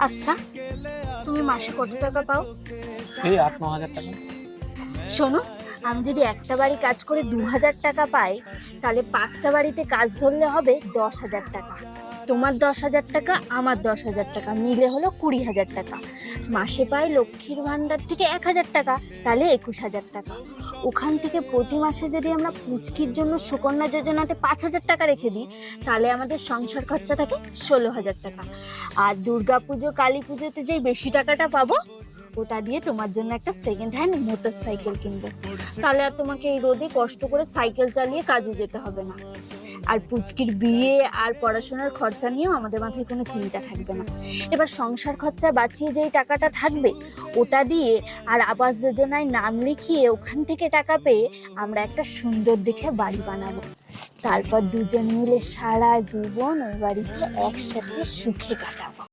আচ্ছা, তুমি মাসে কত টাকা পাও? এই 8-9 হাজার টাকা। শোনো, আমি যদি একটা বাড়ি কাজ করে 2,000 টাকা পাই, তাহলে 5টা বাড়িতে কাজ ধরলে হবে 10,000 টাকা। তোমার 10,000 টাকা, আমার 10,000 টাকা মিলে হলো 20,000 টাকা। মাসে পাই লক্ষ্মীর ভান্ডার থেকে 1,000 টাকা, তাহলে 21,000 টাকা। ওখান থেকে প্রতি মাসে যদি আমরা পুচকির জন্য সুকন্যা যোজনাতে 5,000 টাকা রেখে দিই, তাহলে আমাদের সংসার খরচা থাকে 16,000 টাকা। আর দুর্গাপুজো, কালী পুজোতে যেই বেশি টাকাটা পাবো, ওটা দিয়ে তোমার জন্য একটা সেকেন্ড হ্যান্ড মোটর সাইকেল কিনবো। তাহলে আর তোমাকে এই রোদে কষ্ট করে সাইকেল চালিয়ে কাজে যেতে হবে না। আর পুচকির বিয়ে আর পড়াশোনার খরচা নিয়েও আমাদের মাথায় কোনো চিন্তা থাকবে না। এবার সংসার খরচা বাঁচিয়ে যেই টাকাটা থাকবে, ওটা দিয়ে আর আবাস যোজনায় নাম লিখিয়ে ওখান থেকে টাকা পেয়ে আমরা একটা সুন্দর দেখে বাড়ি বানাবো। তারপর দুজন মিলে সারা জীবন ওই বাড়িতে একসাথে সুখে কাটাবো।